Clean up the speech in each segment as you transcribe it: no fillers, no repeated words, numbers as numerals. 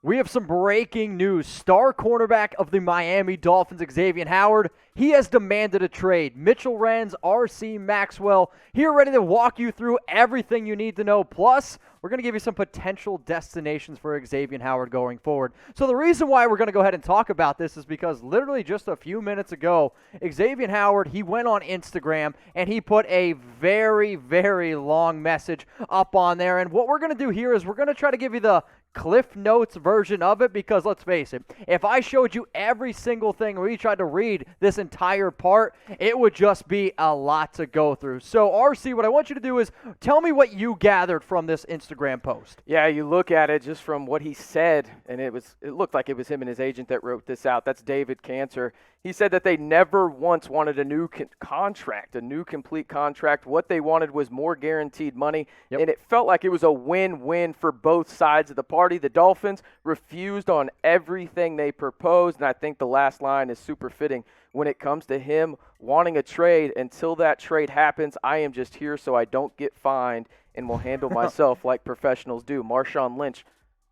We have some breaking news. Star cornerback of the Miami Dolphins, Xavien Howard, he has demanded a trade. Mitchell Renz, R.C. Maxwell, here ready to walk you through everything you need to know. Plus, we're going to give you some potential destinations for Xavien Howard going forward. So the reason why we're going to go ahead and talk about this is because literally just a few minutes ago, Xavien Howard, he went on Instagram and he put a very, very long message up on there. And what we're going to do here is we're going to try to give you the Cliff Notes version of it, because let's face it, if I showed you every single thing or we tried to read this entire part, it would just be a lot to go through. So RC, what I want you to do is tell me what you gathered from this Instagram post. Yeah, you look at it just from what he said, and it looked like it was him and his agent that wrote this out. That's David Cancer. He said that they never once wanted a new contract, a new complete contract. What they wanted was more guaranteed money, and it felt like it was a win-win for both sides of the party. The Dolphins refused on everything they proposed, and I think the last line is super fitting when it comes to him wanting a trade. Until that trade happens, I am just here so I don't get fined and will handle myself like professionals do. Marshawn Lynch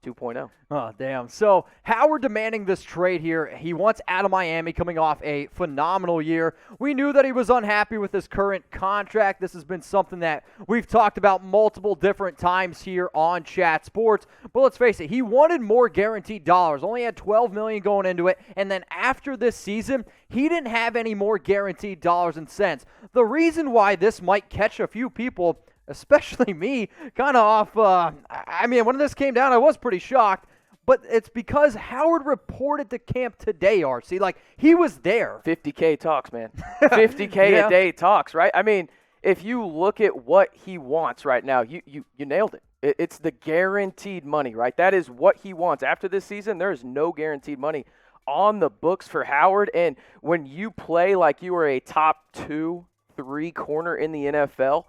2.0. Oh, damn. So Howard demanding this trade here. He wants out of Miami, coming off a phenomenal year. We knew that he was unhappy with his current contract. This has been something that we've talked about multiple different times here on Chat Sports. But let's face it, he wanted more guaranteed dollars. Only had $12 million going into it. And then after this season, he didn't have any more guaranteed dollars and cents. The reason why this might catch a few people, especially me, kind of off. When this came down, I was pretty shocked. But it's because Howard reported to camp today, RC. Like, he was there. 50K talks, man. 50K a day talks, right? I mean, if you look at what he wants right now, you nailed it. It's the guaranteed money, right? That is what he wants. After this season, there is no guaranteed money on the books for Howard. And when you play like you are a top 2-3 corner in the NFL,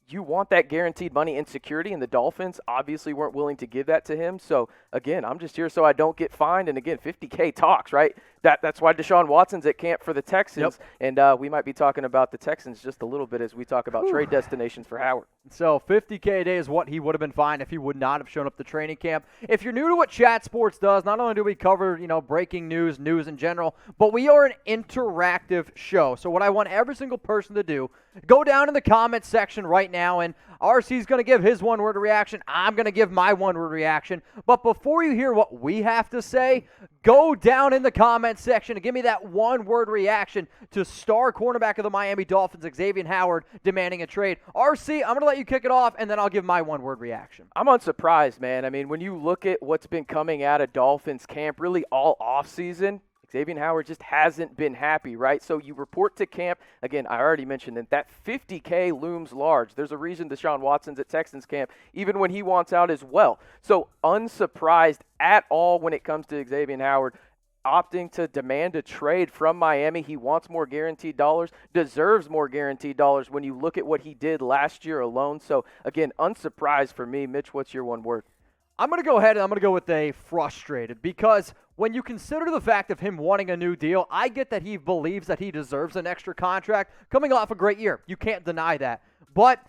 you want that guaranteed money and security, and the Dolphins obviously weren't willing to give that to him. So, again, I'm just here so I don't get fined. And, again, 50K talks, right? That's why Deshaun Watson's at camp for the Texans. Yep. And we might be talking about the Texans just a little bit as we talk about trade destinations for Howard. So 50K a day is what he would have been fined if he would not have shown up to training camp. If you're new to what Chat Sports does, not only do we cover, breaking news in general, but we are an interactive show. So what I want every single person to do, go down in the comments section right now, and RC's going to give his one-word reaction. I'm going to give my one-word reaction. But before you hear what we have to say, go down in the comments section and give me that one-word reaction to star cornerback of the Miami Dolphins, Xavien Howard, demanding a trade. RC, I'm going to let you kick it off, and then I'll give my one-word reaction. I'm unsurprised, man. I mean, when you look at what's been coming out of Dolphins camp really all offseason, Xavien Howard just hasn't been happy, right? So you report to camp. Again, I already mentioned that 50K looms large. There's a reason Deshaun Watson's at Texans camp, even when he wants out as well. So unsurprised at all when it comes to Xavien Howard opting to demand a trade from Miami. He wants more guaranteed dollars, deserves more guaranteed dollars when you look at what he did last year alone. So, again, unsurprised for me. Mitch, what's your one word? I'm going to go ahead and I'm going to go with a frustrated, because when you consider the fact of him wanting a new deal, I get that he believes that he deserves an extra contract coming off a great year. You can't deny that. But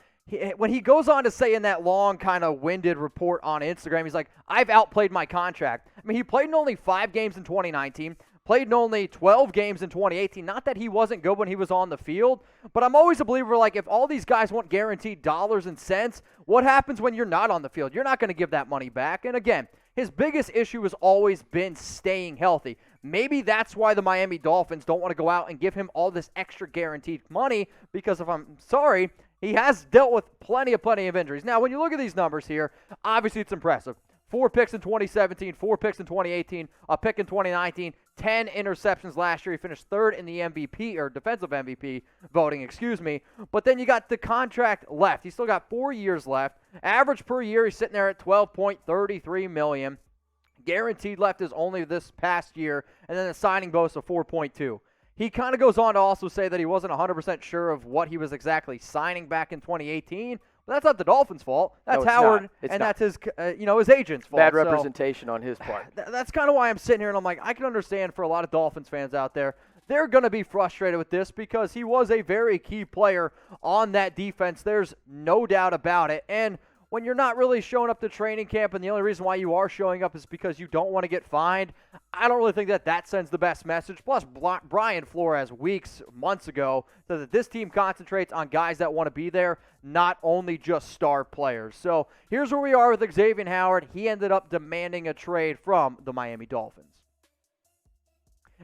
when he goes on to say in that long kind of winded report on Instagram, he's like, I've outplayed my contract. I mean, he played in only 5 games in 2019. Played in only 12 games in 2018. Not that he wasn't good when he was on the field, but I'm always a believer, like, if all these guys want guaranteed dollars and cents, what happens when you're not on the field? You're not going to give that money back. And again, his biggest issue has always been staying healthy. Maybe that's why the Miami Dolphins don't want to go out and give him all this extra guaranteed money, because if I'm sorry, he has dealt with plenty of injuries. Now, when you look at these numbers here, obviously it's impressive. 4 picks in 2017, 4 picks in 2018, a pick in 2019, 10 interceptions last year. He finished 3rd in the MVP, or defensive MVP voting, But then you got the contract left. He's still got 4 years left. Average per year, he's sitting there at $12.33 million. Guaranteed left is only this past year, and then the signing bonus of 4.2. He kind of goes on to also say that he wasn't 100% sure of what he was exactly signing back in 2018. But that's not the Dolphins' fault. That's Howard, and that's his, his agent's fault. Bad representation on his part. That's kind of why I'm sitting here, and I'm like, I can understand for a lot of Dolphins fans out there, they're going to be frustrated with this because he was a very key player on that defense. There's no doubt about it. And when you're not really showing up to training camp and the only reason why you are showing up is because you don't want to get fined, I don't really think that sends the best message. Plus, Brian Flores months ago said that this team concentrates on guys that want to be there, not only just star players. So here's where we are with Xavien Howard. He ended up demanding a trade from the Miami Dolphins.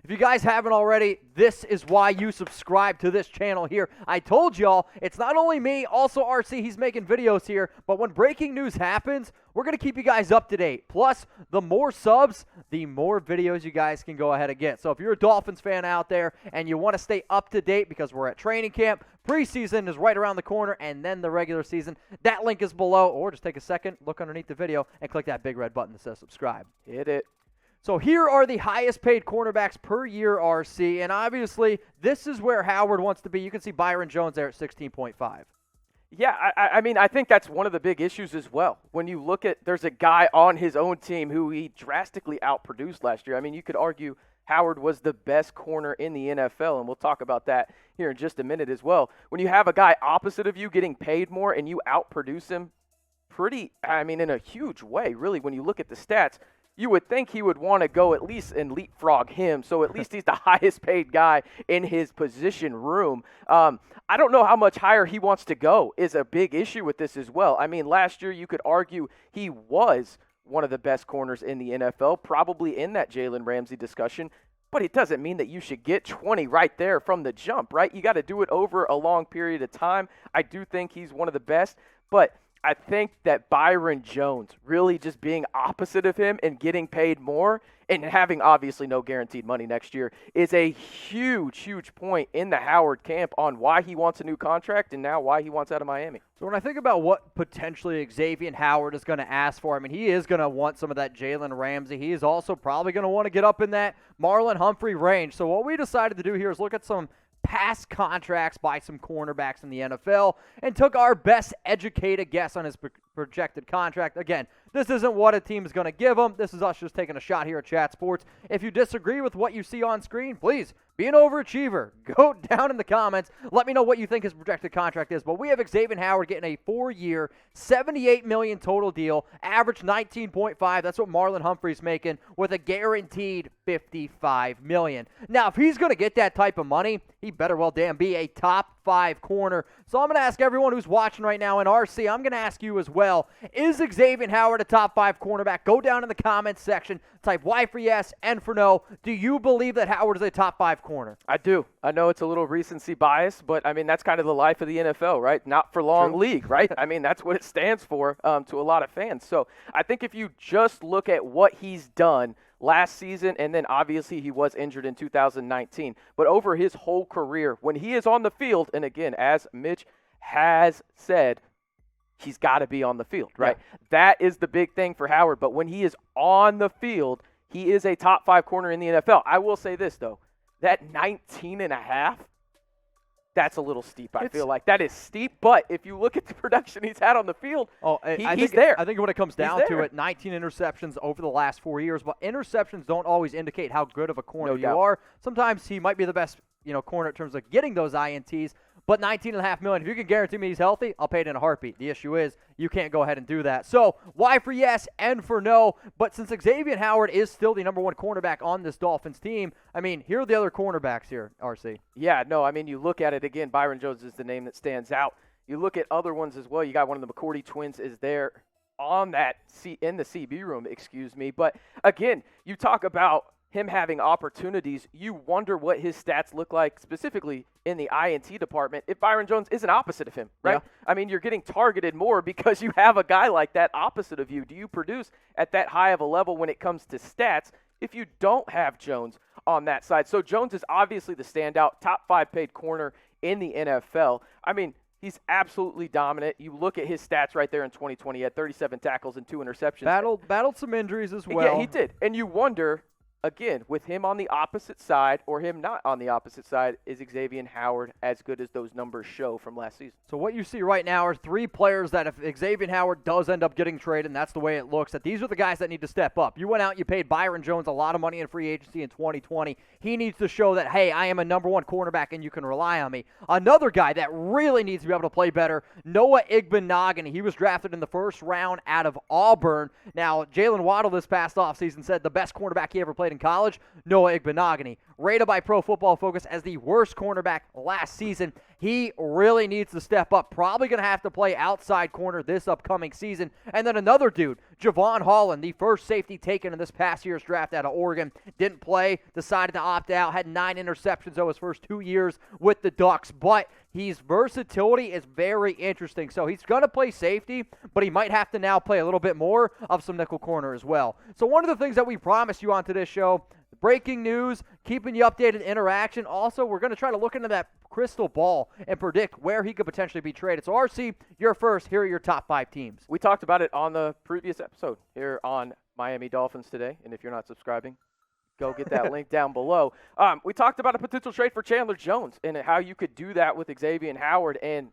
If you guys haven't already, this is why you subscribe to this channel here. I told y'all, it's not only me, also RC, he's making videos here, but when breaking news happens, we're going to keep you guys up to date. Plus, the more subs, the more videos you guys can go ahead and get. So if you're a Dolphins fan out there and you want to stay up to date because we're at training camp, preseason is right around the corner, and then the regular season, that link is below, or just take a second, look underneath the video, and click that big red button that says subscribe. Hit it. So here are the highest paid cornerbacks per year, RC, and obviously this is where Howard wants to be. You can see Byron Jones there at 16.5. Yeah, I mean, I think that's one of the big issues as well. When you look at, there's a guy on his own team who he drastically outproduced last year. I mean, you could argue Howard was the best corner in the NFL, and we'll talk about that here in just a minute as well. When you have a guy opposite of you getting paid more and you outproduce him in a huge way, really, when you look at the stats, you would think he would want to go at least and leapfrog him, so at least he's the highest paid guy in his position room. I don't know how much higher he wants to go is a big issue with this as well. I mean, last year you could argue he was one of the best corners in the NFL, probably in that Jalen Ramsey discussion, but it doesn't mean that you should get 20 right there from the jump, right? You got to do it over a long period of time. I do think he's one of the best, but I think that Byron Jones really just being opposite of him and getting paid more and having obviously no guaranteed money next year is a huge, huge point in the Howard camp on why he wants a new contract and now why he wants out of Miami. So when I think about what potentially Xavien Howard is going to ask for, I mean, he is going to want some of that Jalen Ramsey. He is also probably going to want to get up in that Marlon Humphrey range. So what we decided to do here is look at some past contracts by some cornerbacks in the NFL and took our best educated guess on his projected contract. Again, this isn't what a team is going to give him. This is us just taking a shot here at Chat Sports. If you disagree with what you see on screen, please be an overachiever. Go down in the comments. Let me know what you think his projected contract is. But we have Xavien Howard getting a 4-year, $78 million total deal, average 19.5. That's what Marlon Humphrey's making with a guaranteed $55 million. Now, if he's going to get that type of money, he better well damn be a top 5 corner. So I'm going to ask everyone who's watching right now in RC, I'm going to ask you as well, is Xavien Howard a top 5 cornerback? Go down in the comments section, type Y for yes, N for no. Do you believe that Howard is a top 5 corner? I do. I know it's a little recency bias, but I mean, that's kind of the life of the NFL, right? Not for long True. league, right? I mean, that's what it stands for to a lot of fans. So I think if you just look at what he's done last season, and then obviously he was injured in 2019, but over his whole career, when he is on the field, and again, as Mitch has said, he's got to be on the field, right? Yeah. That is the big thing for Howard, but when he is on the field, he is a top 5 corner in the NFL. I will say this, though, that 19.5, that's a little steep, I feel like. That is steep, but if you look at the production he's had on the field, he's there. I think when it comes down to it, 19 interceptions over the last 4 years, but interceptions don't always indicate how good of a corner you are. Sometimes he might be the best corner in terms of getting those INTs, but $19.5 million, if you can guarantee me he's healthy, I'll pay it in a heartbeat. The issue is you can't go ahead and do that. So Y for yes, N for no. But since Xavien Howard is still the number 1 cornerback on this Dolphins team, I mean, here are the other cornerbacks here, RC. Yeah, no, I mean, you look at it again, Byron Jones is the name that stands out. You look at other ones as well. You got one of the McCourty twins is there on that in the CB room, excuse me. But again, you talk about him having opportunities, you wonder what his stats look like specifically in the INT department if Byron Jones isn't opposite of him, right? Yeah. I mean, you're getting targeted more because you have a guy like that opposite of you. Do you produce at that high of a level when it comes to stats if you don't have Jones on that side? So Jones is obviously the standout, top 5 paid corner in the NFL. I mean, he's absolutely dominant. You look at his stats right there in 2020. He had 37 tackles and 2 interceptions. Battled some injuries as well. Yeah, he did. And you wonder, again, with him on the opposite side or him not on the opposite side, is Xavien Howard as good as those numbers show from last season? So what you see right now are 3 players that if Xavien Howard does end up getting traded, and that's the way it looks, that these are the guys that need to step up. You went out, you paid Byron Jones a lot of money in free agency in 2020. He needs to show that, hey, I am a number 1 cornerback and you can rely on me. Another guy that really needs to be able to play better, Noah Igbenogany. He was drafted in the first round out of Auburn. Now, Jalen Waddle this past offseason said the best cornerback he ever played in college, Noah Igbenogany. Rated by Pro Football Focus as the worst cornerback last season. He really needs to step up. Probably going to have to play outside corner this upcoming season. And then another dude, Javon Holland, the first safety taken in this past year's draft out of Oregon. Didn't play, decided to opt out, had 9 interceptions over his first 2 years with the Ducks. But his versatility is very interesting. So he's going to play safety, but he might have to now play a little bit more of some nickel corner as well. So one of the things that we promised you on today's show, breaking news, keeping you updated, interaction. Also, we're going to try to look into that crystal ball and predict where he could potentially be traded. So, RC, you're first. Here are your top 5 teams. We talked about it on the previous episode here on Miami Dolphins today. And if you're not subscribing, go get that link down below. We talked about a potential trade for Chandler Jones and how you could do that with Xavien Howard. And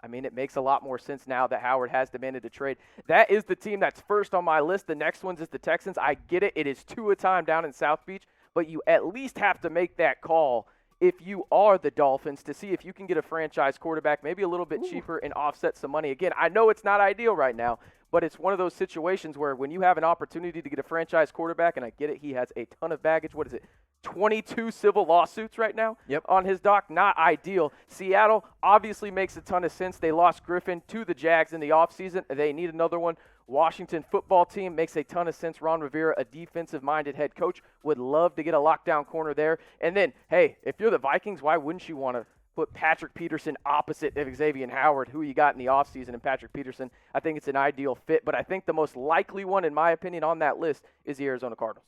I mean, it makes a lot more sense now that Howard has demanded a trade. That is the team that's first on my list. The next one's is the Texans. I get it. It is 2 a time down in South Beach, but you at least have to make that call if you are the Dolphins to see if you can get a franchise quarterback, maybe a little bit cheaper and offset some money. Again, I know it's not ideal right now, but it's one of those situations where when you have an opportunity to get a franchise quarterback, and I get it, he has a ton of baggage. What is it? 22 civil lawsuits right now on his dock. Not ideal. Seattle obviously makes a ton of sense. They lost Griffin to the Jags in the offseason. They need another one. Washington football team makes a ton of sense. Ron Rivera, a defensive-minded head coach, would love to get a lockdown corner there. And then, hey, if you're the Vikings, why wouldn't you want to put Patrick Peterson opposite of Xavien Howard, who you got in the offseason, and Patrick Peterson? I think it's an ideal fit. But I think the most likely one, in my opinion, on that list is the Arizona Cardinals.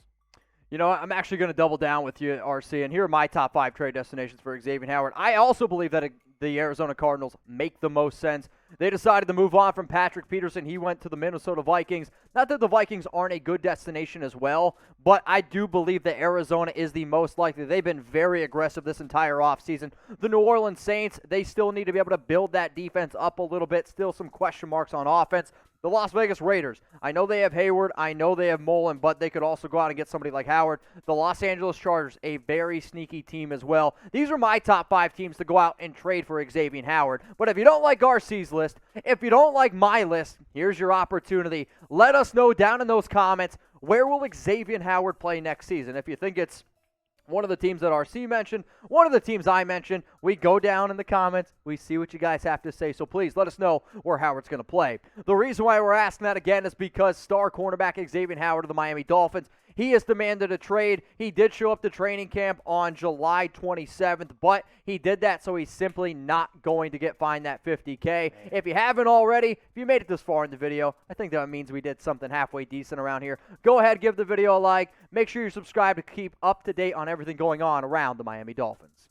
You know, I'm actually going to double down with you, RC, and here are my top 5 trade destinations for Xavien Howard. I also believe that the Arizona Cardinals make the most sense. They decided to move on from Patrick Peterson. He went to the Minnesota Vikings. Not that the Vikings aren't a good destination as well, but I do believe that Arizona is the most likely. They've been very aggressive this entire offseason. The New Orleans Saints, they still need to be able to build that defense up a little bit. Still some question marks on offense. The Las Vegas Raiders, I know they have Hayward, I know they have Mullen, but they could also go out and get somebody like Howard. The Los Angeles Chargers, a very sneaky team as well. These are my top 5 teams to go out and trade for Xavien Howard. But if you don't like RC's list, if you don't like my list, here's your opportunity. Let us know down in those comments, where will Xavien Howard play next season? If you think it's one of the teams that RC mentioned, one of the teams I mentioned, we go down in the comments, we see what you guys have to say, so please let us know where Howard's going to play. The reason why we're asking that again is because star cornerback Xavien Howard of the Miami Dolphins, he has demanded a trade. He did show up to training camp on July 27th, but he did that so he's simply not going to get fined that $50K. If you haven't already, if you made it this far in the video, I think that means we did something halfway decent around here. Go ahead, give the video a like. Make sure you're subscribed to keep up to date on everything going on around the Miami Dolphins.